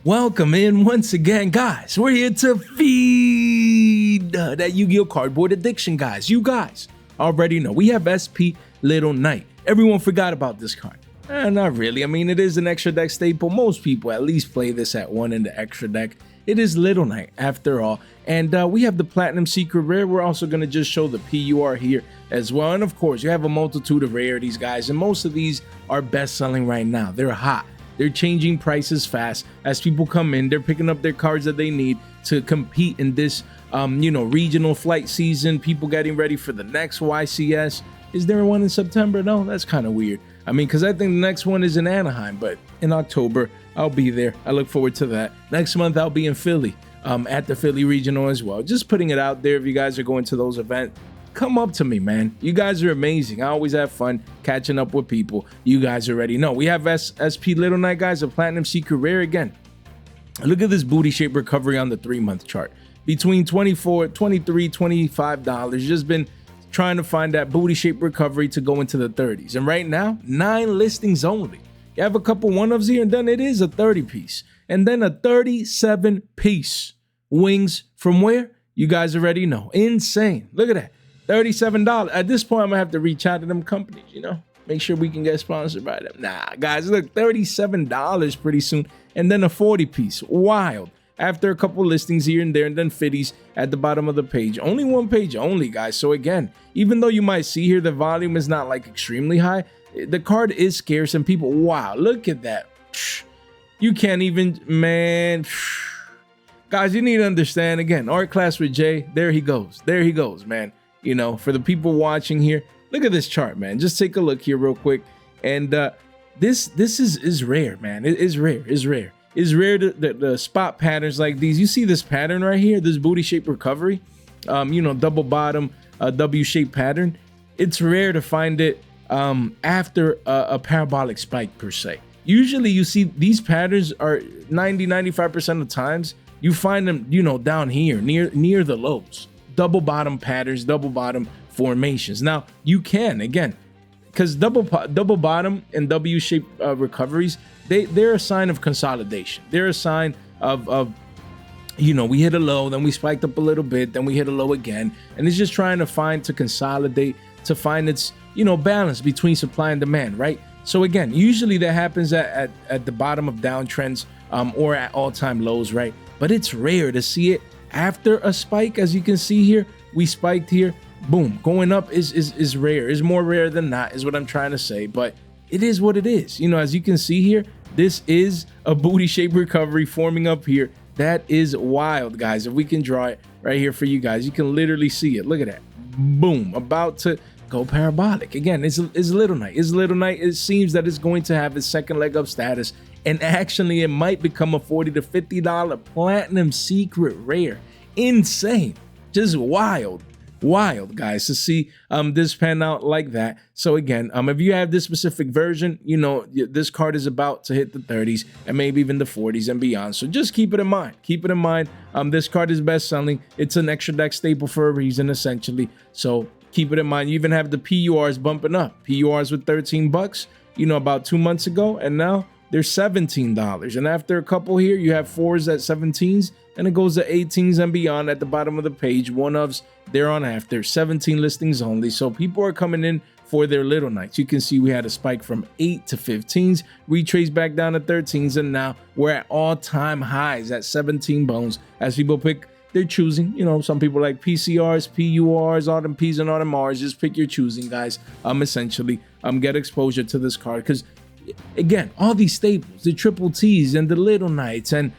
Welcome in once again, guys. We're here to feed that Yu-Gi-Oh cardboard addiction, guys. You guys already know we have SP Little Knight. Everyone forgot about this card. Not really. I mean, it is an extra deck staple. Most people at least play this at one in the extra deck. It is Little Knight after all. And we have the Platinum Secret Rare. We're also going to just show the PUR here as well. And of course, you have a multitude of rarities, guys. And most of these are best selling right now. They're hot. They're changing prices fast as people come in. They're picking up their cards that they need to compete in this, regional flight season. People getting ready for the next YCS. Is there one in September? No, that's kind of weird. I mean, because I think the next one is in Anaheim, but in October, I'll be there. I look forward to that. Next month, I'll be in Philly at the Philly Regional as well. Just putting it out there. If you guys are going to those events, come up to me, man. You guys are amazing. I always have fun catching up with people. You guys already know. We have SP Little Knight, guys, a Platinum Secret Rare again. Look at this booty shape recovery on the 3-month chart. Between $24, $23, $25. Just been trying to find that booty shape recovery to go into the 30s. And right now, 9 listings only. You have a couple one-ofs here, and then it is a 30-piece. And then a 37-piece. Wings from where? You guys already know. Insane. Look at that. $37. At this point, I'm gonna have to reach out to them companies, make sure we can get sponsored by them. Nah, guys, look, $37 pretty soon, and then a 40-piece. Wild. After a couple listings here and there, and then 50s at the bottom of the page. Only one page only, guys. So again, even though you might see here the volume is not like extremely high, the card is scarce, and people, wow, look at that. You can't even, man. Guys, you need to understand, again, art class with Jay, there he goes, man. For the people watching here, look at this chart, man. Just take a look here real quick. And this is rare, man. It is rare. It's rare. It's rare the spot patterns like these. You see this pattern right here, this booty shape recovery, double bottom, W-shaped pattern. It's rare to find it after a parabolic spike per se. Usually you see these patterns are 95% of times you find them, down here near the lows. Double bottom patterns, double bottom formations. Now you can, again, because double bottom and W-shaped recoveries, they're a sign of consolidation. They're a sign of we hit a low, then we spiked up a little bit, then we hit a low again, and it's just trying to consolidate, to find its balance between supply and demand, right? So again, usually that happens at the bottom of downtrends or at all-time lows, right? But it's rare to see it after a spike. As you can see here, we spiked here, boom, going up is rare. Is more rare than not, is what I'm trying to say. But it is what it is. As you can see here, this is a booty shape recovery forming up here. That is wild, guys. If we can draw it right here for you guys, you can literally see it. Look at that, boom, about to go parabolic again. It's Little Knight. It seems that it's going to have its second leg up status, and actually it might become a $40 to $50 Platinum Secret Rare. Insane. Just wild, guys, to see this pan out like that. So again, if you have this specific version, this card is about to hit the 30s and maybe even the 40s and beyond. So just keep it in mind. This card is best selling. It's an extra deck staple for a reason, essentially. So keep it in mind. You even have the PURs bumping up. PURs with $13, about 2 months ago, and now they're $17. And after a couple here, you have 4s at 17s, and it goes to 18s and beyond at the bottom of the page. One-ofs, they're on after. 17 listings only. So people are coming in for their Little Knights. You can see we had a spike from 8 to 15s, retrace back down to 13s, and now we're at all-time highs at 17 bones as people pick. They're choosing, some people like PCRs, PURs, all them P's and all them R's. Just pick your choosing, guys. Essentially, get exposure to this card, because again, all these staples, the triple T's and the Little Knights and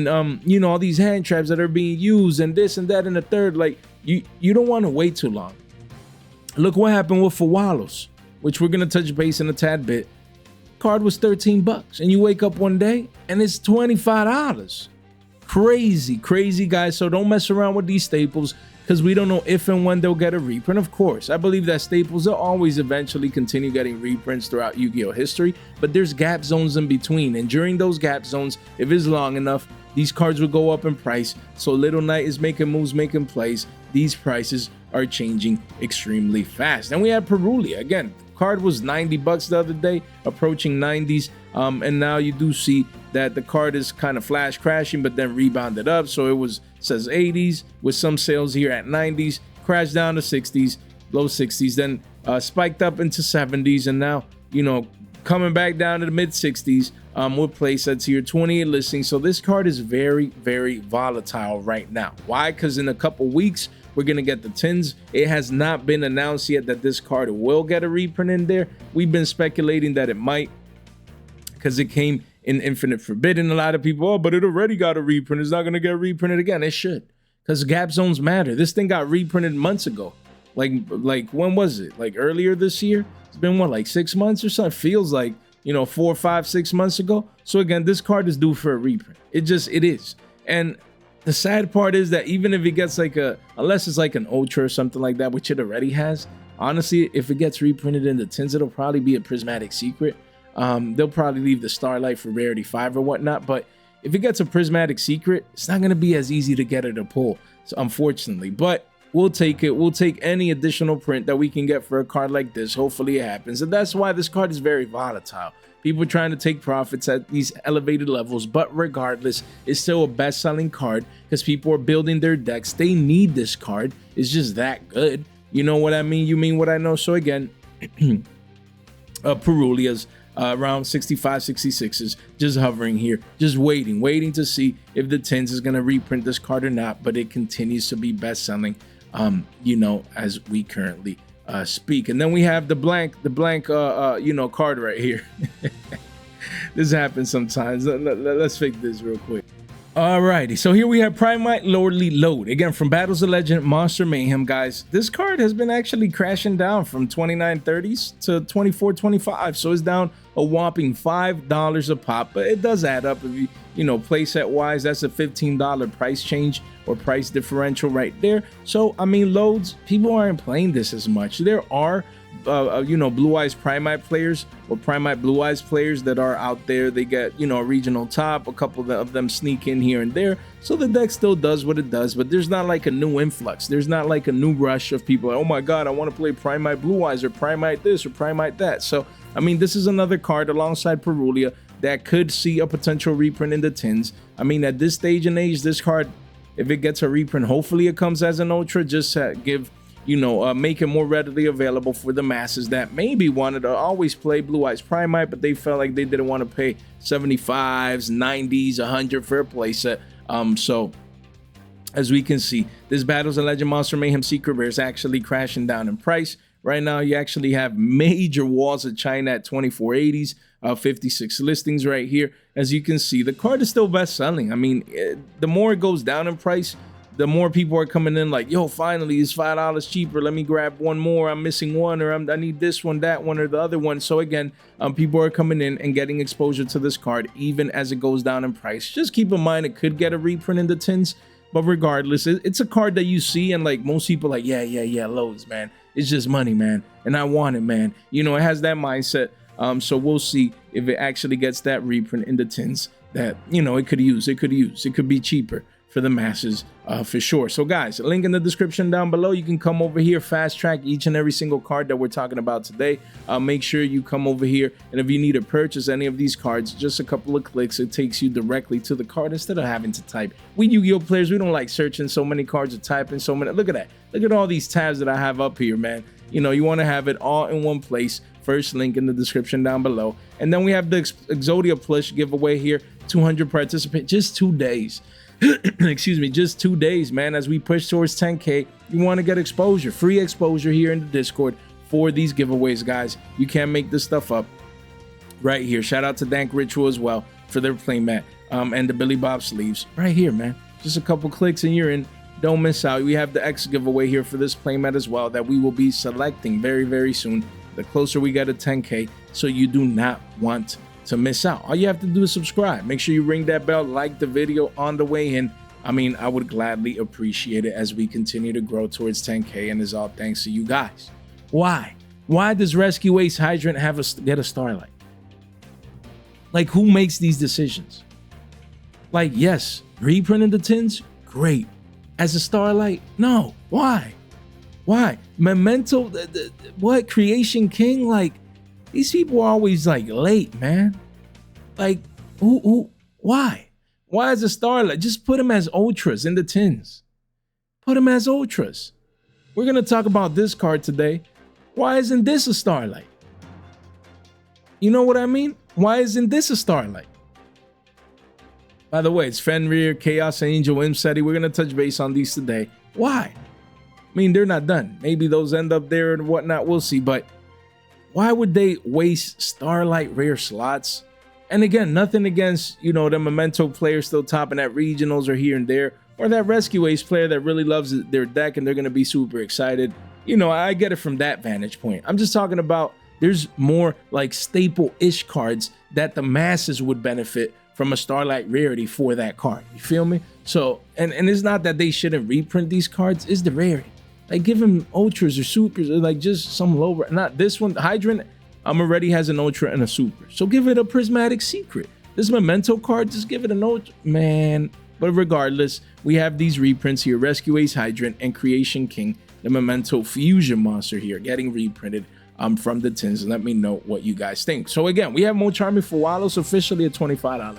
all these hand traps that are being used and this and that and the third, like you don't want to wait too long. Look what happened with Fuwalos, which we're gonna touch base in a tad bit. Card was $13, and you wake up one day and it's $25. Crazy, guys. So don't mess around with these staples, because we don't know if and when they'll get a reprint. Of course, I believe that staples will always eventually continue getting reprints throughout Yu-Gi-Oh history, but there's gap zones in between, and during those gap zones, if it's long enough, these cards will go up in price. So Little Knight is making moves, making plays. These prices are changing extremely fast. And we have Purulia again. Card was $90 the other day, approaching 90s. And now you do see that the card is kind of flash crashing, but then rebounded up. So it says 80s with some sales here at 90s, crashed down to 60s, low 60s, then spiked up into 70s, and now, you know, coming back down to the mid 60s with play sets here, 28 listings. So this card is very, very volatile right now. Why? Because in a couple weeks, we're going to get the tins. It has not been announced yet that this card will get a reprint in there. We've been speculating that it might, because it came in Infinite Forbidden. A lot of people, oh, but it already got a reprint. It's not going to get reprinted again. It should, because gap zones matter. This thing got reprinted months ago. Like when was it? Like earlier this year? It's been what, like 6 months or something? Feels like, you know, 4, 5, 6 months ago. So again, this card is due for a reprint. It is. And the sad part is that even if it gets like unless it's like an ultra or something like that, which it already has, honestly, if it gets reprinted in the tins, it'll probably be a prismatic secret. They'll probably leave the Starlight for rarity 5 or whatnot, but if it gets a prismatic secret, it's not going to be as easy to get it to pull, so unfortunately. But we'll take it. We'll take any additional print that we can get for a card like this. Hopefully it happens. And that's why this card is very volatile. People are trying to take profits at these elevated levels, but regardless, it's still a best-selling card because people are building their decks. They need this card. It's just that good. You know what I mean? You mean what I know? So again, Purulia's around 65, 66s, just hovering here, just waiting to see if the tins is going to reprint this card or not, but it continues to be best-selling, you know, as we currently speak. And then we have the blank you know, card right here. This happens sometimes. Let's fix this real quick. Alrighty, so here we have Primite Lordly Lode, again from Battles of Legend Monster Mayhem, guys. This card has been actually crashing down from 29.30s to 24.25, so it's down a whopping $5 a pop, but it does add up. If you know, playset wise, that's a $15 price change or price differential right there. So I mean, loads, people aren't playing this as much. There are you know, Blue-Eyes Primite players or Primite Blue-Eyes players that are out there. They get, you know, a regional top, a couple of them sneak in here and there, so the deck still does what it does, but there's not like a new influx. There's not like a new rush of people like, oh my god, I want to play Primite Blue-Eyes or Primite this or Primite that. So I mean, this is another card alongside Purulia that could see a potential reprint in the tins. I mean, at this stage and age, this card, if it gets a reprint, hopefully it comes as an ultra, just to give, you know, make it more readily available for the masses that maybe wanted to always play Blue-Eyes Primite, but they felt like they didn't want to pay 75s, 90s, 100 for a playset. So as we can see, this Battles of Legend Monster Mayhem Secret Rare is actually crashing down in price. Right now, you actually have major walls of China at 2480s, 56 listings right here. As you can see, the card is still best selling. I mean, the more it goes down in price, the more people are coming in like, yo, finally, it's $5 cheaper. Let me grab one more. I'm missing one, or I need this one, that one, or the other one. So again, people are coming in and getting exposure to this card, even as it goes down in price. Just keep in mind, it could get a reprint in the tins, but regardless, it's a card that you see and like most people like, yeah, loads, man. It's just money, man, and I want it, man. You know, it has that mindset. So we'll see if it actually gets that reprint in the tins that, you know, it could use. It could be cheaper for the masses, for sure. So guys, link in the description down below. You can come over here, fast track each and every single card that we're talking about today. Make sure you come over here, and if you need to purchase any of these cards, just a couple of clicks, it takes you directly to the card instead of having to type. We Yu-Gi-Oh players, we don't like searching so many cards or typing so many. Look at that. Look at all these tabs that I have up here, man. You know, you want to have it all in one place. First link in the description down below. And then we have the Exodia plush giveaway here, 200 participants, just 2 days. Excuse me, just 2 days, man. As we push towards 10K, you want to get exposure, free exposure here in the Discord for these giveaways, guys. You can't make this stuff up right here. Shout out to Dank Ritual as well for their playmat and the Billy Bob sleeves right here, man. Just a couple clicks and you're in. Don't miss out. We have the X giveaway here for this playmat as well that we will be selecting very, very soon, the closer we get to 10K, so you do not want to miss out. All you have to do is subscribe. Make sure you ring that bell, like the video on the way in. I mean, I would gladly appreciate it as we continue to grow towards 10K, and it's all thanks to you guys. Why does Rescue Ace Hydrant have get a Starlight? Like, who makes these decisions? Like, yes, reprinting the tins, great. As a Starlight, no. Why? Memento, what? Creation King? Like, these people are always like late, man. Like, why? Why is a Starlight? Just put them as Ultras in the tins. Put them as Ultras. We're going to talk about this card today. Why isn't this a Starlight? You know what I mean? Why isn't this a Starlight? By the way, it's Fenrir, Chaos Angel, Imseti. We're going to touch base on these today. Why? I mean, they're not done. Maybe those end up there and whatnot. We'll see. But why would they waste Starlight rare slots? And again, nothing against, you know, the Memento player still topping at regionals or here and there, or that Rescue Ace player that really loves their deck and they're going to be super excited. You know, I get it from that vantage point. I'm just talking about there's more like staple-ish cards that the masses would benefit from a Starlight rarity for that card. You feel me? So, and it's not that they shouldn't reprint these cards, it's the rarity. Like, give them Ultras or Supers, or like just some low, not this one. Hydrant already has an Ultra and a Super. So give it a Prismatic Secret. This Memento card, just give it an Ultra, man. But regardless, we have these reprints here. Rescue Ace Hydrant and Creation King, the Memento Fusion monster here, getting reprinted from the tins. Let me know what you guys think. So again, we have Mulcharmy Fuwalos, officially a $25 card.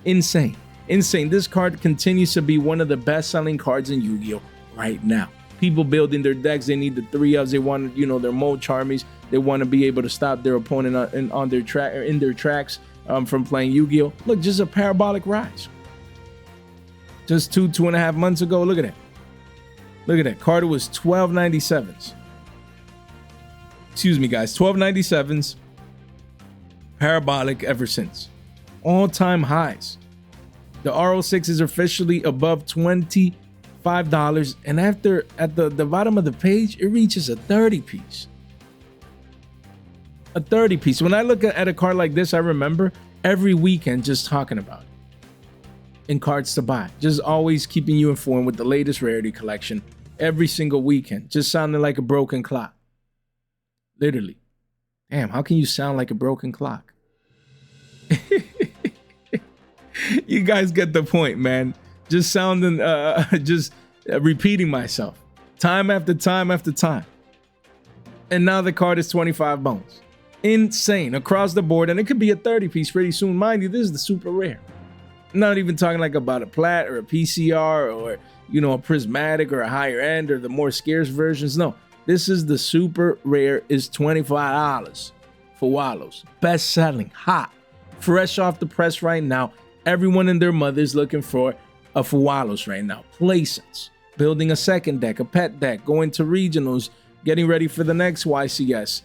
Insane. Insane. This card continues to be one of the best-selling cards in Yu-Gi-Oh! Right now. People building their decks, they need the 3-ofs, they want, you know, their Mulcharmies, they want to be able to stop their opponent on their track or in their tracks from playing Yu-Gi-Oh! Look, just a parabolic rise. Just 2.5 months ago, look at that. Look at that. Card was 1297s. Excuse me, guys, 1297s. Parabolic ever since. All-time highs. The RO6 is officially above $25, and after at the bottom of the page, it reaches a 30 piece. A 30 piece. When I look at a card like this, I remember every weekend just talking about it. And cards to buy. Just always keeping you informed with the latest rarity collection every single weekend. Just sounding like a broken clock. Literally. Damn, how can you sound like a broken clock? You guys get the point, man. Just sounding, repeating myself. Time after time after time. And now the card is 25 bones. Insane across the board. And it could be a 30 piece pretty soon. Mind you, this is the super rare. I'm not even talking like about a plat or a PCR or, you know, a prismatic or a higher end or the more scarce versions. No, this is the super rare, is $25 for Wallows. Best selling, hot, fresh off the press right now. Everyone and their mother's looking for a Fuwalos right now. Placements, building a second deck, a pet deck, going to regionals, getting ready for the next YCS.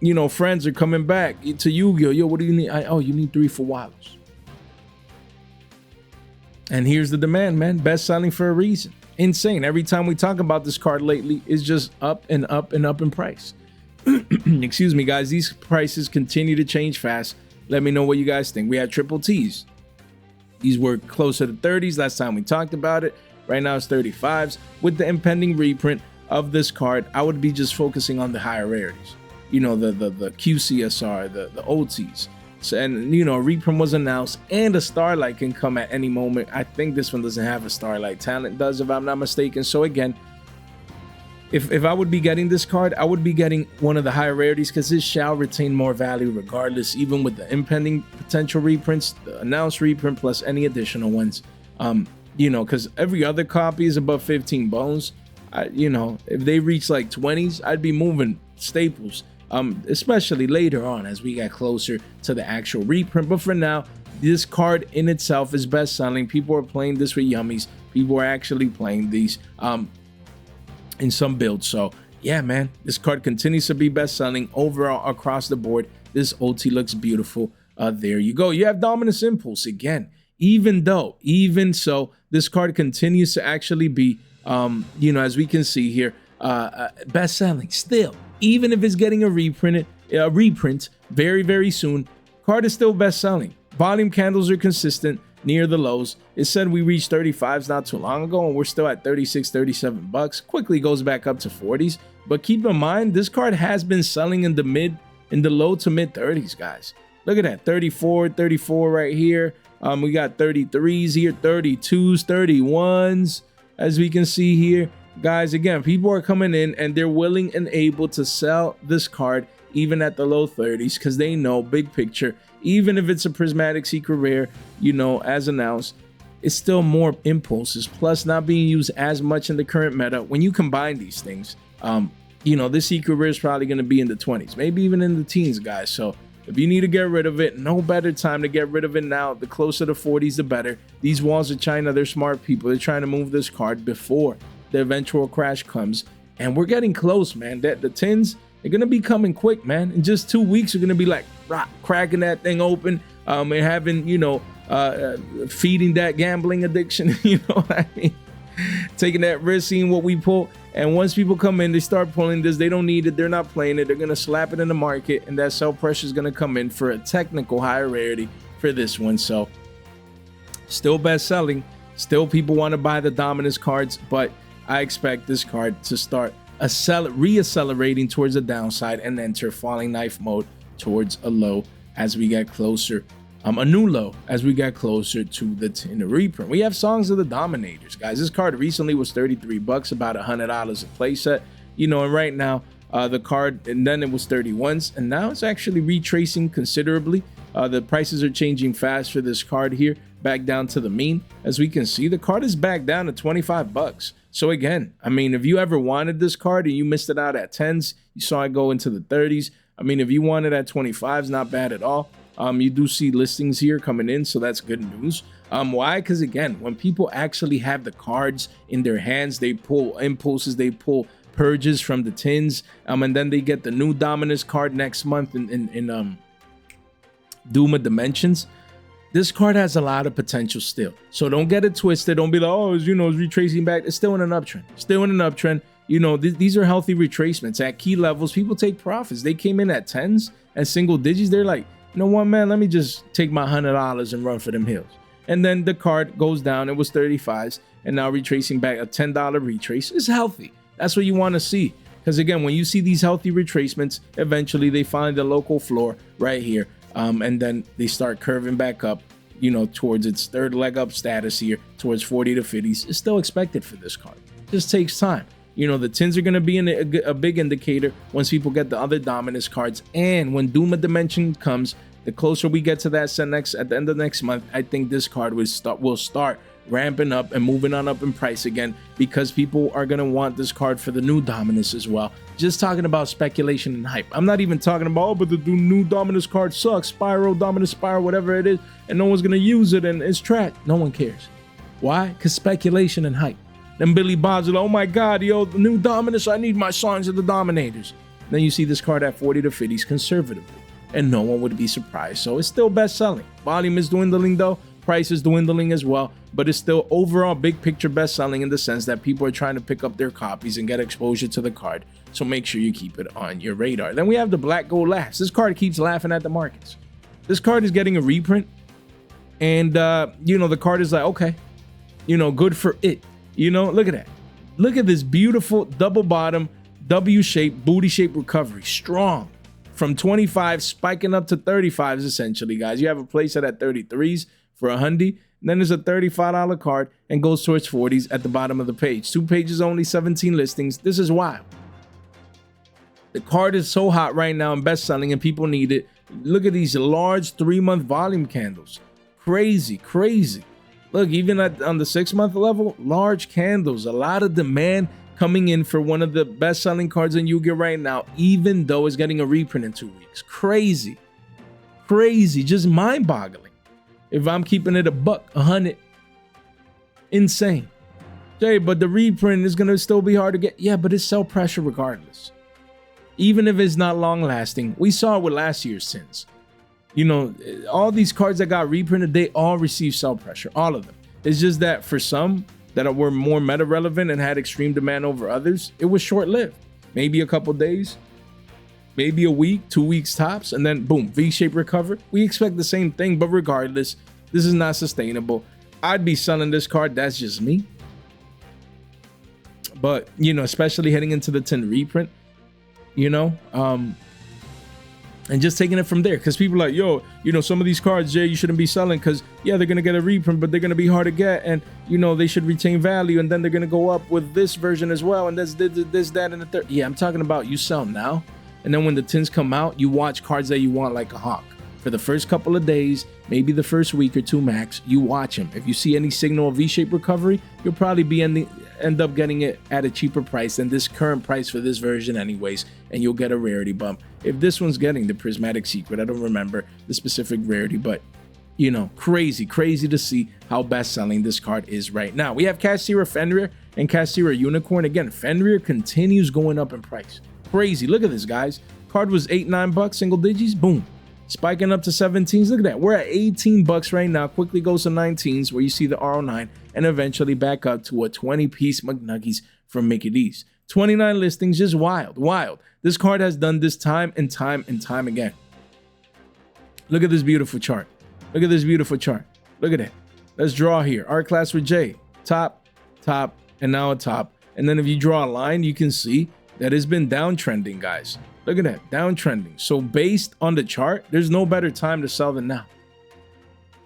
You know, friends are coming back to Yu-Gi-Oh! Yo, what do you need? Oh, you need 3 Fuwalos. And here's the demand, man. Best selling for a reason. Insane. Every time we talk about this card lately, it's just up and up and up in price. Excuse me, guys. These prices continue to change fast. Let me know what you guys think. We had triple T's. These were closer to 30s last time we talked about it. Right now it's 35s. With the impending reprint of this card, I would be just focusing on the higher rarities. You know, the QCSR, the OTs. So, and, you know, a reprint was announced and a Starlight can come at any moment. I think this one doesn't have a Starlight. Talent does, if I'm not mistaken. So again, if I would be getting this card, I would be getting one of the higher rarities because this shall retain more value regardless, even with the impending potential reprints, the announced reprint plus any additional ones. You know, because every other copy is above 15 bones. You know, if they reach like 20s, I'd be moving staples, especially later on as we get closer to the actual reprint. But for now, this card in itself is best selling. People are playing this with yummies. People are actually playing these in some builds. So yeah, man, this card continues to be best selling overall across the board. This OT looks beautiful. There you go. You have Dominus Impulse again. Even so, this card continues to actually be, you know, as we can see here, best selling still. Even if it's getting a reprint very, very soon, card is still best selling. Volume candles are consistent near the lows. It said we reached 35s not too long ago, and we're still at 36, 37 bucks. Quickly goes back up to 40s. But keep in mind, this card has been selling in the low to mid 30s, guys. Look at that, 34 right here. We got 33s here, 32s, 31s, as we can see here. Guys, again, people are coming in and they're willing and able to sell this card even at the low 30s because they know big picture even if it's a prismatic secret rare, you know, as announced, it's still more impulses, plus not being used as much in the current meta. When you combine these things, you know, this secret rare is probably going to be in the 20s, maybe even in the teens, guys. So if you need to get rid of it, no better time to get rid of it now. The closer to 40s, the better. These walls of China, they're smart people. They're trying to move this card before the eventual crash comes. And we're getting close, man. The tins, they're going to be coming quick, man. In just 2 weeks, we're going to be like cracking that thing open and having, you know, feeding that gambling addiction, you know what I mean? Taking that risk, seeing what we pull. And once people come in, they start pulling this, they don't need it, they're not playing it, they're going to slap it in the market, and that sell pressure is going to come in for a technical higher rarity for this one. So still best selling, still people want to buy the Dominus cards, but I expect this card to start reaccelerating towards the downside and enter falling knife mode towards a low as we get closer, a new low as we get closer to the tin reprint. We have Songs of the Dominators, guys. This card recently was 33 bucks, about $100 a playset, you know, and right now the card, and then it was 31s, and now it's actually retracing considerably. The prices are changing fast for this card here, back down to the mean. As we can see, the card is back down to 25 bucks. So again, I mean, if you ever wanted this card and you missed it out at 10s, you saw it go into the 30s. I mean, if you want it at 25s, not bad at all. You do see listings here coming in, so that's good news. Why? Because again, when people actually have the cards in their hands, they pull impulses, they pull purges from the tins, and then they get the new Dominus card next month in Doom of Dimensions. This card has a lot of potential still, so don't get it twisted. Don't be like, oh, you know, it's retracing back. It's still in an uptrend. Still in an uptrend. You know, these are healthy retracements at key levels. People take profits. They came in at 10s and single digits. They're like, you know what, man, let me just take my $100 and run for them hills. And then the card goes down. It was 35s, and now retracing back, a $10 retrace is healthy. That's what you want to see. Because again, when you see these healthy retracements, eventually they find the local floor right here. And then they start curving back up, you know, towards its third leg up status here, towards 40 to 50s. It's still expected for this card. It just takes time. You know, the tins are going to be a big indicator once people get the other Dominus cards. And when Doom of Dimension comes, the closer we get to that at the end of next month, I think this card will start ramping up and moving on up in price again, because people are going to want this card for the new Dominus as well. Just talking about speculation and hype. I'm not even talking about, oh, but the new Dominus card sucks, Spyro, Dominus Spyro, whatever it is, and no one's going to use it and it's trash. No one cares. Why? Because speculation and hype. Then Billy Bob's like, oh my God, yo, the new Dominus, I need my Songs of the Dominators. Then you see this card at 40 to 50s conservatively, and no one would be surprised. So it's still best selling. Volume is dwindling though, price is dwindling as well, but it's still overall big picture best selling in the sense that people are trying to pick up their copies and get exposure to the card. So make sure you keep it on your radar. Then we have the Black Gold Laughs. This card keeps laughing at the markets. This card is getting a reprint, and you know, the card is like, okay, you know, good for it. You know, look at that. Look at this beautiful double bottom, W-shaped, booty-shaped recovery. Strong. From 25 spiking up to 35s, essentially, guys. You have a playset at 33s for a hundy. Then there's a $35 card and goes towards 40s at the bottom of the page. 2 pages only, 17 listings. This is wild. The card is so hot right now and best selling, and people need it. Look at these large 3-month volume candles. Crazy, crazy. Look, even on the 6-month level, large candles, a lot of demand coming in for one of the best-selling cards in Yu-Gi-Oh right now, even though it's getting a reprint in 2 weeks. Crazy, crazy, just mind-boggling. If I'm keeping it a buck, 100, insane. Jay, but the reprint is gonna still be hard to get. Yeah, but it's sell pressure regardless. Even if it's not long-lasting, we saw it with last year's Sins. You know, all these cards that got reprinted, they all received sell pressure, all of them. It's just that for some that were more meta relevant and had extreme demand over others, it was short-lived. Maybe a couple days, maybe a week, 2 weeks tops, and then boom, V-shaped recover. We expect the same thing, but regardless, this is not sustainable. I'd be selling this card, that's just me. But, you know, especially heading into the 10 reprint, you know, and just taking it from there, because people are like, yo, you know, some of these cards, Jay, you shouldn't be selling because, yeah, they're going to get a reprint, but they're going to be hard to get, and, you know, they should retain value, and then they're going to go up with this version as well, and this, that, and the third. Yeah, I'm talking about you sell now, and then when the tins come out, you watch cards that you want like a hawk. For the first couple of days, maybe the first week or two max, you watch him. If you see any signal of V-shaped recovery, you'll probably end up getting it at a cheaper price than this current price for this version anyways, and you'll get a rarity bump. If this one's getting the Prismatic Secret, I don't remember the specific rarity, but you know, crazy to see how best-selling this card is right now. We have Kashtira Fenrir and Kashtira Unicorn. Again, Fenrir continues going up in price. Crazy. Look at this, guys. Card was $8-9 single digits. Boom. Spiking up to 17s. Look at that. We're at $18 right now. Quickly goes to 19s where you see the R09 and eventually back up to a 20-piece McNuggies from Mickey D's. 29 listings. Just wild. This card has done this time and time again. Look at this beautiful chart. Look at this beautiful chart. Look at it. Let's draw here. Art class with J. Top, and now a top. And then if you draw a line, you can see that it's been downtrending, guys. Look at that. Downtrending. So based on the chart, there's no better time to sell than now.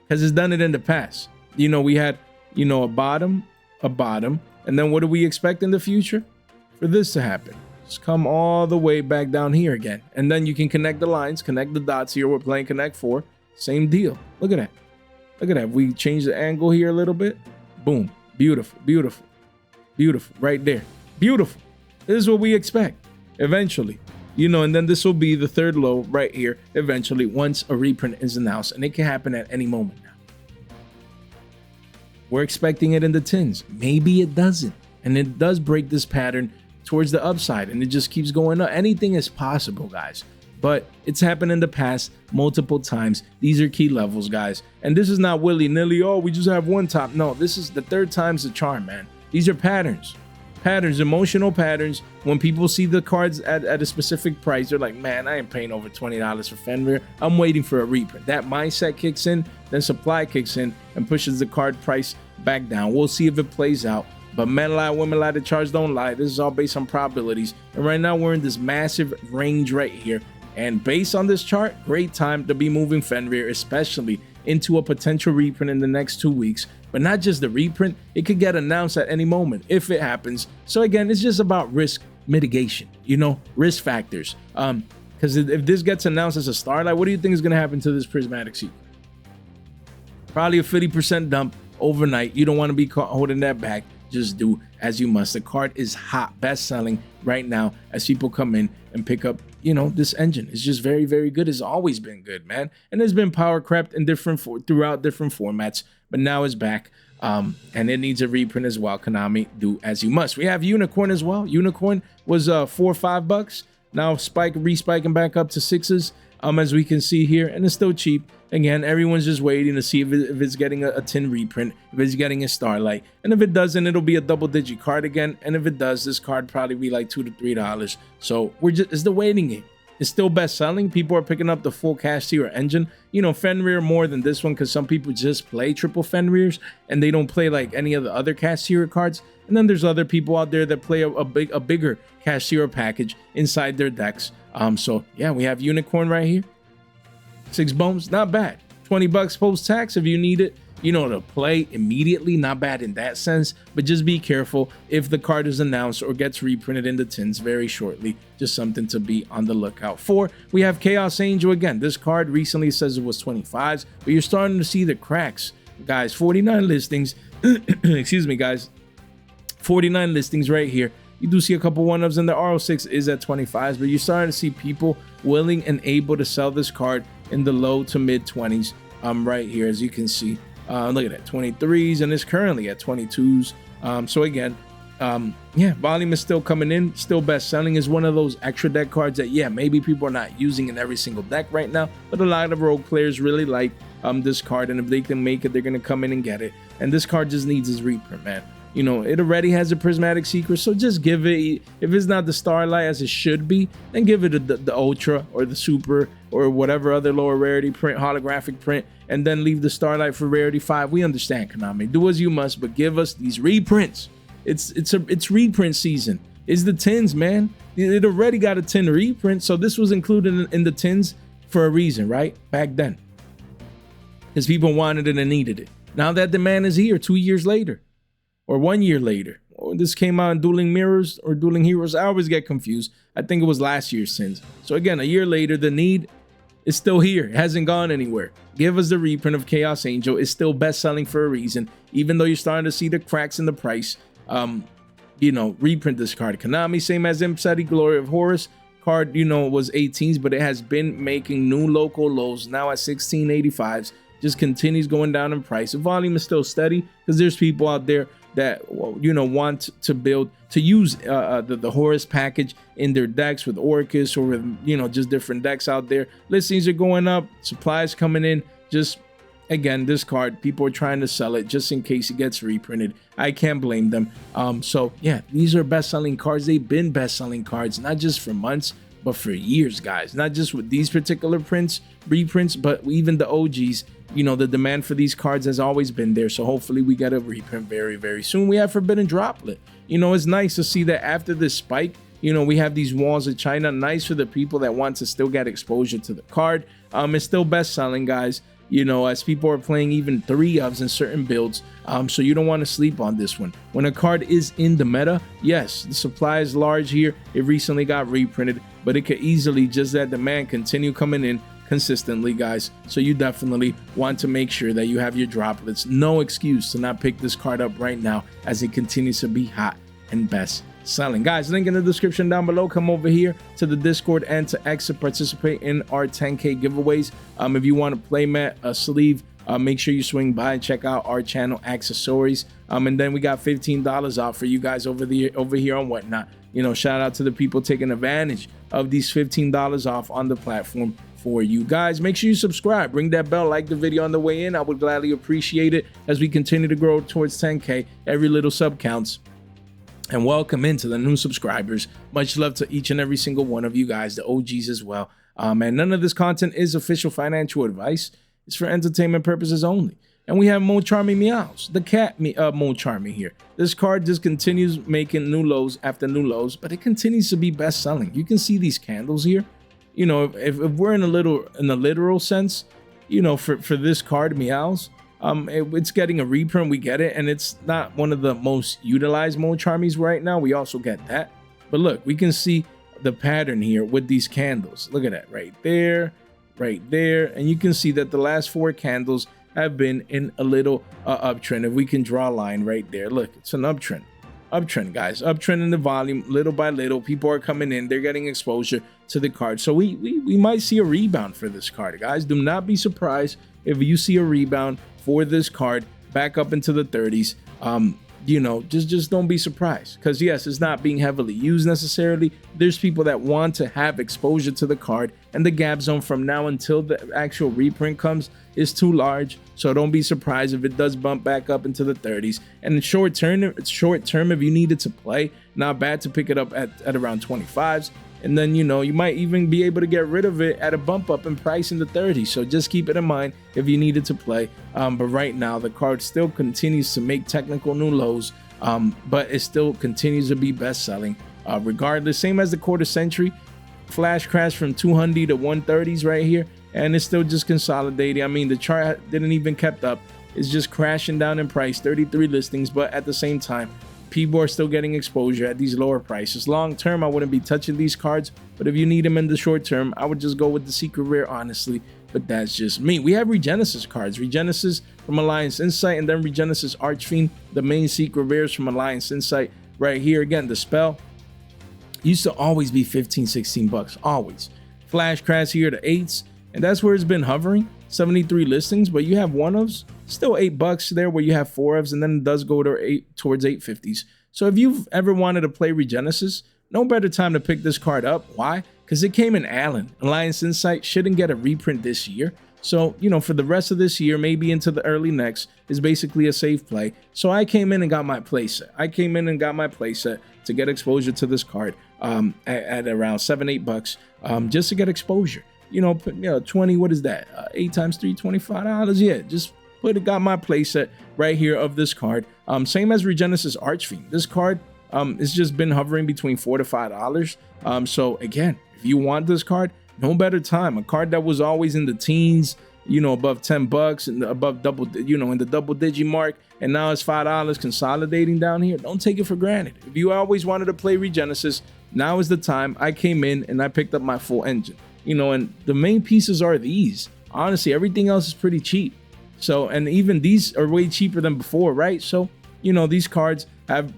Because it's done it in the past. You know, we had, you know, a bottom. And then what do we expect in the future? For this to happen. Just come all the way back down here again. And then you can connect the lines, connect the dots here. We're playing Connect 4. Same deal. Look at that. Look at that. We change the angle here a little bit. Boom. Beautiful. Right there. Beautiful. This is what we expect eventually. You know, and then this will be the third low right here eventually once a reprint is announced. And it can happen at any moment now. We're expecting it in the tens. Maybe it doesn't. And it does break this pattern towards the upside. And it just keeps going up. Anything is possible, guys. But it's happened in the past multiple times. These are key levels, guys. And this is not willy-nilly, oh, we just have one top. No, this is the third time's the charm, man. These are patterns. Patterns, emotional patterns. When people see the cards at a specific price, they're like, man, I ain't paying over $20 for Fenrir. I'm waiting for a reprint. That mindset kicks in, then supply kicks in and pushes the card price back down. We'll see if it plays out. But men lie, women lie, the charts don't lie. This is all based on probabilities. And right now we're in this massive range right here. And based on this chart, great time to be moving Fenrir, especially into a potential reprint in the next 2 weeks. But not just the reprint, it could get announced at any moment if it happens. So again, it's just about risk mitigation, you know, risk factors. Because if this gets announced as a starlight, what do you think is going to happen to this Prismatic Secret? Probably a 50% dump overnight. You don't want to be caught holding that back. Just do as you must. The card is hot, best selling right now as people come in and pick up, you know, this engine. It's just very good. It's always been good, man. And it's been power crept in throughout different formats, but now it's back. And it needs a reprint as well. Konami, do as you must. We have Unicorn as well. Unicorn was $4 or $5. Now respiking back up to 6s. As we can see here, and it's still cheap. Again, everyone's just waiting to see if it's getting a tin reprint, if it's getting a starlight, and if it doesn't, it'll be a double-digit card again. And if it does, this card probably be like $2 to $3. So it's the waiting game. It's still best selling. People are picking up the full Kashtira engine. You know, Fenrir more than this one because some people just play triple Fenrirs and they don't play like any of the other Kashtira cards. And then there's other people out there that play a bigger Kashtira package inside their decks. So yeah, we have Unicorn right here. 6 bones, not bad. $20 post-tax if you need it, you know, to play immediately. Not bad in that sense, but just be careful if the card is announced or gets reprinted in the tins very shortly. Just something to be on the lookout for. We have Chaos Angel again. This card recently says it was 25s, but you're starting to see the cracks, guys. 49 listings. Excuse me, guys. 49 listings right here. You do see a couple one-ups, and the R06 is at 25s, but you're starting to see people willing and able to sell this card in the low to mid 20s right here, as you can see. Look at that, 23s, and it's currently at 22s. So again, yeah, volume is still coming in, still best selling. Is one of those extra deck cards that, yeah, maybe people are not using in every single deck right now, but a lot of rogue players really like this card, and if they can make it, they're going to come in and get it. And this card just needs his reprint, man. You know, it already has a Prismatic Secret, so just give it, if it's not the Starlight as it should be, then give it the Ultra or the Super or whatever other lower rarity print, holographic print, and then leave the Starlight for rarity 5. We understand, Konami. Do as you must, but give us these reprints. It's reprint season. It's the tins, man. It already got a 10 reprint, so this was included in the tins for a reason, right? Back then. Because people wanted it and needed it. Now that demand is here 2 years later. Or 1 year later. Or this came out in Dueling Mirrors or Dueling Heroes. I always get confused. I think it was last year's sins. So again, a year later, the need It's still here. It hasn't gone anywhere. Give us the reprint of Chaos Angel. It's still best selling for a reason, even though you're starting to see the cracks in the price. You know, reprint this card. Konami, same as MSTTV Glory of Horus card, you know, was 18s, but it has been making new local lows, now at 1685s. Just continues going down in price. The volume is still steady because there's people out there that, you know, want to build, to use the Horus package in their decks with Orcus or with, you know, just different decks out there. Listings are going up, supplies coming in. Just, again, this card, people are trying to sell it just in case it gets reprinted. I can't blame them. So yeah, these are best-selling cards. They've been best-selling cards, not just for months, but for years, guys. Not just with these particular reprints, but even the OGs. You know, the demand for these cards has always been there. So hopefully we get a reprint very, very soon. We have Forbidden Droplet. You know, it's nice to see that after this spike, you know, we have these walls of China. Nice for the people that want to still get exposure to the card. It's still best-selling, guys. You know, as people are playing even 3-ofs in certain builds. So you don't want to sleep on this one. When a card is in the meta, yes, the supply is large here. It recently got reprinted, but it could easily, just that demand continue coming in consistently, guys. So you definitely want to make sure that you have your droplets. No excuse to not pick this card up right now as it continues to be hot and best selling. Guys, link in the description down below. Come over here to the Discord and to X to participate in our 10K giveaways. If you want a playmat, a sleeve, make sure you swing by and check out our channel accessories. And then we got $15 off for you guys over here on Whatnot. You know, shout out to the people taking advantage of these $15 off on the platform for you guys. Make sure you subscribe, ring that bell, like the video on the way in. I would gladly appreciate it as we continue to grow towards 10K. Every little sub counts. And welcome into the new subscribers. Much love to each and every single one of you guys, the OGs as well. And none of this content is official financial advice. It's for entertainment purposes only. And we have Mulcharmy Meowls, the cat Mulcharmy here. This card just continues making new lows after new lows, but it continues to be best selling. You can see these candles here. You know, if we're in a literal sense, you know, for this card Meowls, it's getting a reprint. We get it, and it's not one of the most utilized Mulcharmies right now. We also get that, but look, we can see the pattern here with these candles. Look at that right there, and you can see that the last 4 candles have been in a little uptrend. If we can draw a line right there, look, it's an uptrend, guys, uptrend in the volume. Little by little, people are coming in, they're getting exposure to the card. So we might see a rebound for this card, guys. Do not be surprised if you see a rebound for this card back up into the 30s. You know, just don't be surprised, because yes, it's not being heavily used necessarily. There's people that want to have exposure to the card, and the gap zone from now until the actual reprint comes is too large. So don't be surprised if it does bump back up into the 30s. And short term, if you needed to play, not bad to pick it up at around 25s. And then, you know, you might even be able to get rid of it at a bump up in price in the 30s. So just keep it in mind if you needed to play. But right now, the card still continues to make technical new lows, but it still continues to be best selling regardless. Same as the quarter century. Flash crash from 200 to 130s right here. And it's still just consolidating. I mean, the chart didn't even kept up. It's just crashing down in price, 33 listings. But at the same time, people are still getting exposure at these lower prices. Long term, I wouldn't be touching these cards, but if you need them in the short term, I would just go with the secret rare, honestly. But that's just me. We have Regenesis cards. Regenesis from Alliance Insight, and then Regenesis Archfiend, the main secret rares from Alliance Insight right here. Again, the spell used to always be 15, 16 bucks, always. Flash crash here to 8s, and that's where it's been hovering. 73 listings, but you have 1-ofs, still 8 bucks there where you have 4-ofs, and then it does go to towards 850s. So if you've ever wanted to play Regenesis, no better time to pick this card up. Why? Because it came in Allen. Alliance Insight shouldn't get a reprint this year. So, you know, for the rest of this year, maybe into the early next, is basically a safe play. So I came in and got my playset. To get exposure to this card at around 7-8 bucks, just to get exposure. You know, 20, what is that? 8 times 3, $25. Yeah, just got my playset right here of this card. Same as Regenesis Archfiend. This card it's just been hovering between $4 to $5. So again, if you want this card, no better time. A card that was always in the teens, you know, above 10 bucks and above double, you know, in the double digit mark, and now it's $5 consolidating down here. Don't take it for granted. If you always wanted to play Regenesis, now is the time. I came in and I picked up my full engine. you know, and the main pieces are these. Honestly, everything else is pretty cheap. So, and even these are way cheaper than before, right? So, you know, these cards have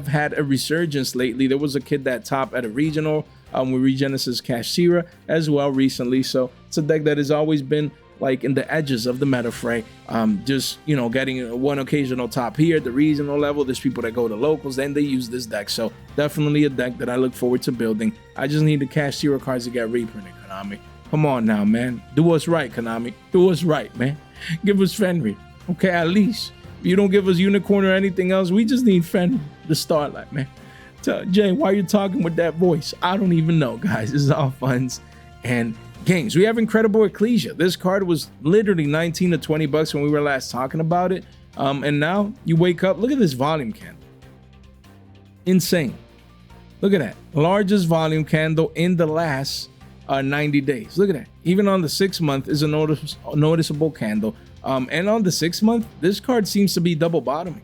had a resurgence lately. There was a kid that topped at a regional with Regenesis Kashtira as well recently. So it's a deck that has always been like in the edges of the meta fray. Just, you know, getting one occasional top here at the regional level. There's people that go to locals, then they use this deck. So definitely a deck that I look forward to building. I just need the Kashtira cards to get reprinted, Konami. Come on now, man. Do us right, Konami. Do us right, man. Give us Fenrir. Okay, at least. If you don't give us Unicorn or anything else, we just need Fenrir, the Starlight, man. Tell Jay, why you talking with that voice? I don't even know, guys. This is all funs and games. We have Incredible Ecclesia. This card was literally 19 to 20 bucks when we were last talking about it. And now you wake up. Look at this volume candle. Insane. Look at that. Largest volume candle in the last 90 days. Look at that. Even on the 6 month is a noticeable candle. And on the 6 month, this card seems to be double bottoming.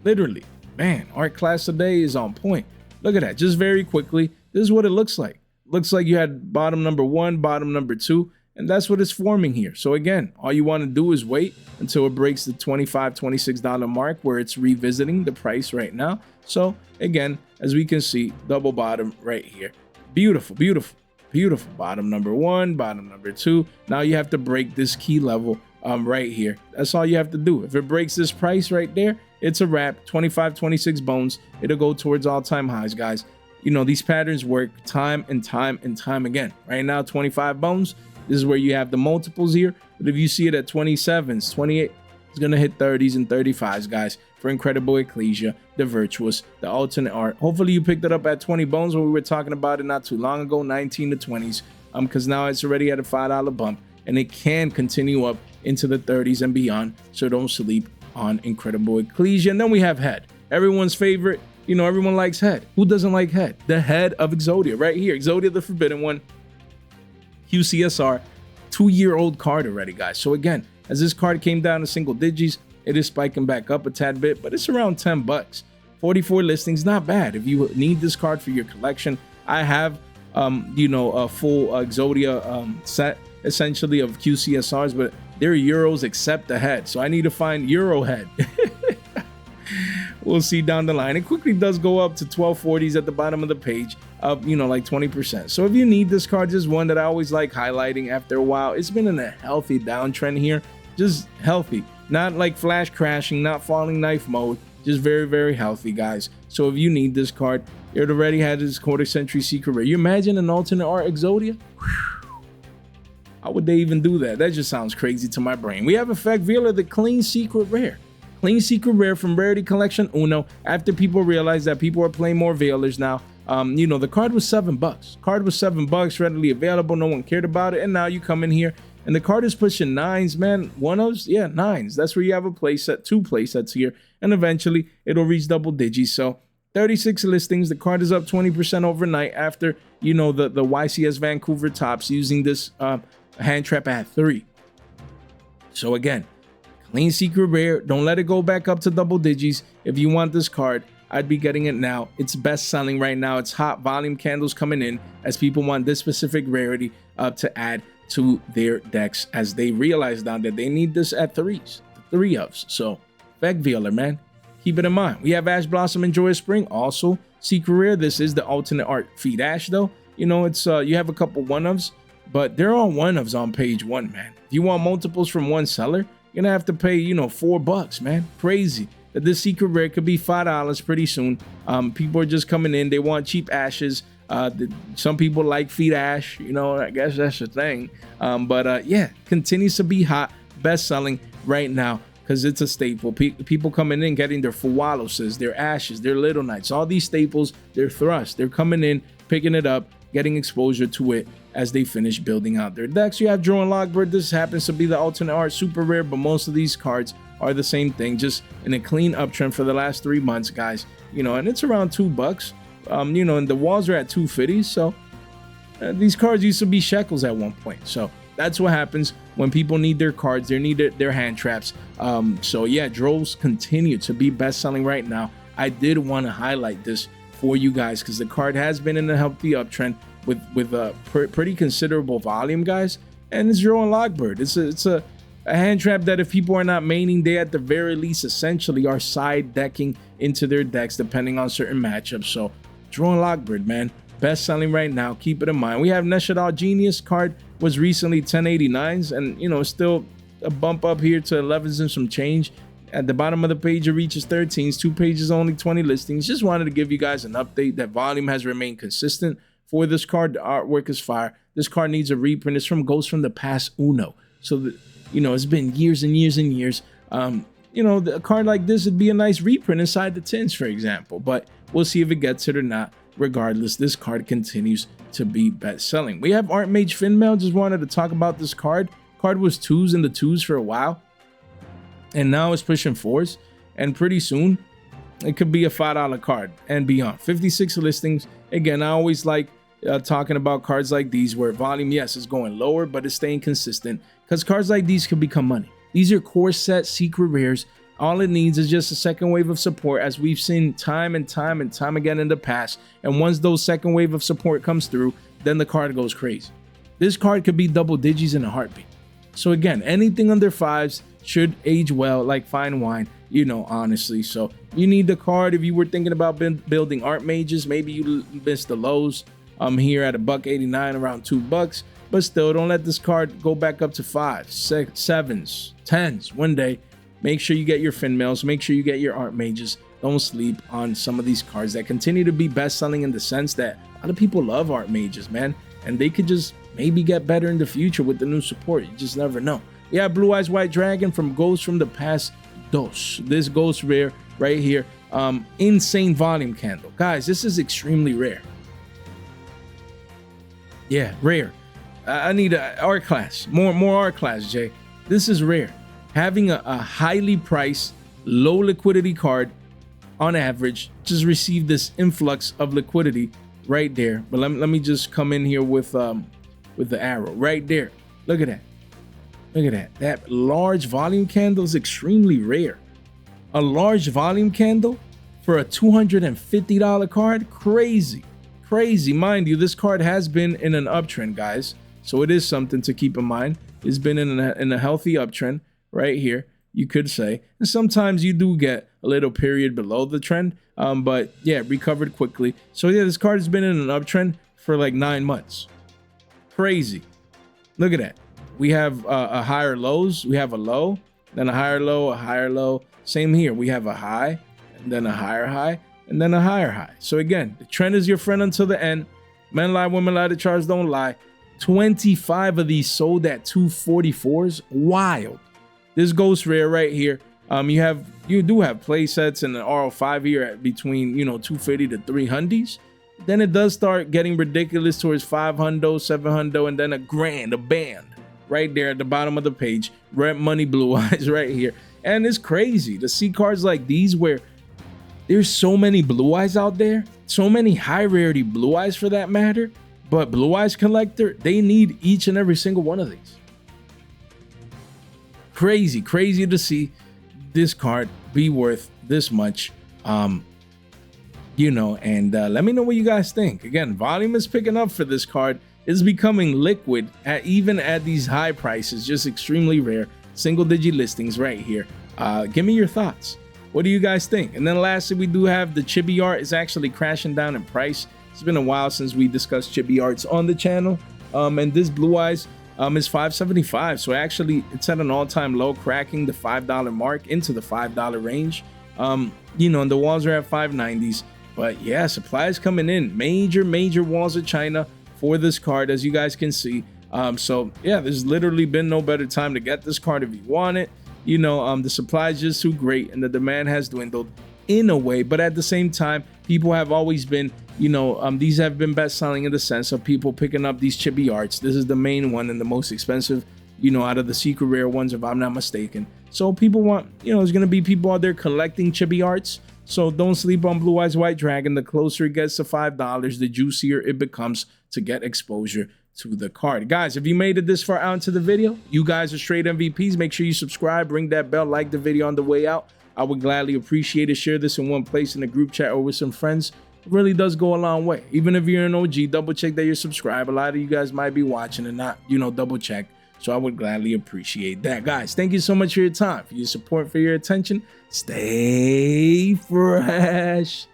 Literally. Man, art class today is on point. Look at that. Just very quickly, this is what it looks like. Looks like you had bottom number 1, bottom number 2, and that's what it's forming here. So again, all you want to do is wait until it breaks the $25, $26 mark where it's revisiting the price right now. So again, as we can see, double bottom right here. Beautiful, beautiful, beautiful. Bottom number 1, bottom number 2. Now you have to break this key level right here. That's all you have to do. If it breaks this price right there, it's a wrap. 25, 26 bones. It'll go towards all-time highs, guys. You know, these patterns work time and time and time again. Right now, 25 bones. This is where you have the multiples here. But if you see it at 27s, 28, it's going to hit 30s and 35s, guys, for Incredible Ecclesia, the Virtuous, the alternate art. Hopefully you picked it up at 20 bones when we were talking about it not too long ago, 19 to 20s, because now it's already at a $5 bump, and it can continue up into the 30s and beyond. So don't sleep on Incredible Ecclesia. And then we have Head, everyone's favorite. You know, everyone likes Head. Who doesn't like Head? The head of Exodia right here. Exodia, the Forbidden One. QCSR, 2-year-old card already, guys. So again, as this card came down to single digits, it is spiking back up a tad bit, but it's around 10 bucks. 44 listings, not bad. If you need this card for your collection, I have, you know, a full Exodia set, essentially, of QCSRs, but they're Euros except the head. So I need to find Euro head. We'll see down the line. It quickly does go up to 1240s at the bottom of the page, up, you know, like 20%. So if you need this card, just one that I always like highlighting after a while. It's been in a healthy downtrend here, just healthy, not like flash crashing, not falling knife mode, just very, very healthy, guys. So if you need this card, it already had this quarter century secret rare. You imagine an alternate art Exodia? How would they even do that? That just sounds crazy to my brain. We have Effect Veiler, the clean secret rare. Clean secret rare from Rarity Collection Uno. After people realized that people are playing more Veilers now. You know, the card was $7. Card was $7, readily available. No one cared about it. And now you come in here and the card is pushing 9s, man. 1-ofs, yeah, 9s. That's where you have a play set, 2 play sets here. And eventually it'll reach double digits. So 36 listings. The card is up 20% overnight after, you know, the YCS Vancouver tops using this hand trap at 3. So again, clean secret rare. Don't let it go back up to double digits. If you want this card, I'd be getting it now. It's best selling right now. It's hot volume candles coming in as people want this specific rarity to add to their decks as they realize now that they need this at 3s, the 3-ofs. So Effect Veiler, man, keep it in mind. We have Ash Blossom and Joyous Spring, also secret rare. This is the alternate art Feed Ash though. You know, it's you have a couple 1-ofs, but they're all 1-ofs on page 1, man. If you want multiples from one seller, you're gonna have to pay, you know, $4, man. Crazy that this secret rare could be $5 pretty soon. People are just coming in. They want cheap ashes. Some people like Feed Ash, you know, I guess that's the thing. But yeah, continues to be hot, best selling right now because it's a staple. People coming in getting their Fuwalos, their ashes, their Little Knights, all these staples, their thrust. They're coming in, picking it up, getting exposure to it as they finish building out their decks. You have Drone Lockbird. This happens to be the alternate art super rare, but most of these cards are the same thing, just in a clean uptrend for the last 3 months, guys. You know, and it's around $2. You know, and the walls are at 250. So these cards used to be shekels at one point. So that's what happens when people need their cards. They need their hand traps. So yeah, droves continue to be best selling right now. I did want to highlight this for you guys because the card has been in a healthy uptrend. with a pretty considerable volume, guys. And it's drawing Lockbird. It's a hand trap that if people are not maining, they at the very least essentially are side decking into their decks depending on certain matchups. So drawing Lockbird, man, best selling right now. Keep it in mind. We have Neshadal Genius card was recently 1089s, and you know, still a bump up here to 11s and some change. At the bottom of the page it reaches 13s, 2 pages, only 20 listings. Just wanted to give you guys an update that volume has remained consistent for this card. The artwork is fire. This card needs a reprint. It's from Ghost from the Past Uno, so you know, it's been years and years and years. You know, a card like this would be a nice reprint inside the tins, for example, but we'll see if it gets it or not. Regardless, this card continues to be best selling. We have Archmage Finmail. Just wanted to talk about this card. Card was 2s in the 2s for a while, and now it's pushing 4s, and pretty soon it could be a $5 card and beyond. 56 listings. Again, I always like talking about cards like these where volume, yes, is going lower, but it's staying consistent, because cards like these can become money. These are core set secret rares. All it needs is just a second wave of support, as we've seen time and time again in the past. And once those second wave of support comes through, then the card goes crazy. This card could be double digits in a heartbeat. So again, anything under 5s should age well like fine wine, you know, honestly. So you need the card if you were thinking about building Archmages. Maybe you missed the lows here at $1.89, around $2, but still, don't let this card go back up to 5s, 6s, 7s, 10s one day. Make sure you get your Finmails. Make sure you get your Archmages. Don't sleep on some of these cards that continue to be best selling, in the sense that a lot of people love Archmages, man, and they could just maybe get better in the future with the new support. You just never know. Yeah, Blue-Eyes White Dragon from Ghost from the Past Dos. This Ghost rare right here. Insane volume candle. Guys, this is extremely rare. Yeah, rare. I need an art class. More art class, Jay. This is rare. Having a highly priced, low liquidity card on average just receive this influx of liquidity right there. But let me just come in here with the arrow right there. Look at that. Look at that. That large volume candle is extremely rare. A large volume candle for a $250 card? Crazy. Crazy. Mind you, this card has been in an uptrend, guys. So it is something to keep in mind. It's been in a healthy uptrend right here, you could say. And sometimes you do get a little period below the trend. But yeah, recovered quickly. So yeah, this card has been in an uptrend for like 9 months. Crazy. Look at that. We have a higher lows. We have a low, then a higher low. Same here. We have a high, and then a higher high, and then a higher high. So again, the trend is your friend until the end. Men lie, women lie, the charts don't lie. 25 of these sold at 244s. Wild. This Ghost rare right here. You do have play sets and an RO5 here at between, you know, 250 to 300s. Then it does start getting ridiculous towards 500, 700, and then a band right there at the bottom of the page. Red Money Blue-Eyes right here. And it's crazy to see cards like these where there's so many Blue-Eyes out there, so many high-rarity Blue-Eyes for that matter, but Blue-Eyes collector, they need each and every single one of these. Crazy to see this card be worth this much. You know, and let me know what you guys think. Again, volume is picking up for this card. It's becoming liquid even at these high prices. Just extremely rare. Single digit listings right here. Give me your thoughts. What do you guys think? And then lastly, we do have the chibi art. It's actually crashing down in price. It's been a while since we discussed chibi arts on the channel. And this Blue-Eyes is $5.75. So actually, it's at an all-time low, cracking the $5 mark into the $5 range. You know, and the walls are at 590s. But yeah, supply is coming in. Major walls of China for this card, as you guys can see. So yeah, there's literally been no better time to get this card if you want it. You know, the supply is just too great, and the demand has dwindled in a way. But at the same time, people have always been, you know, these have been best selling in the sense of people picking up these chibi arts. This is the main one and the most expensive, you know, out of the secret rare ones, if I'm not mistaken. So people want, you know, there's going to be people out there collecting chibi arts. So don't sleep on Blue-Eyes White Dragon. The closer it gets to $5, the juicier it becomes to get exposure to the card. Guys, if you made it this far out into the video, you guys are straight MVPs. Make sure you subscribe, ring that bell, like the video on the way out. I would gladly appreciate it. Share this in one place in the group chat or with some friends. It really does go a long way. Even if you're an OG, double check that you're subscribed. A lot of you guys might be watching and not, double check. So I would gladly appreciate that. Guys, thank you so much for your time, for your support, for your attention. Stay fresh.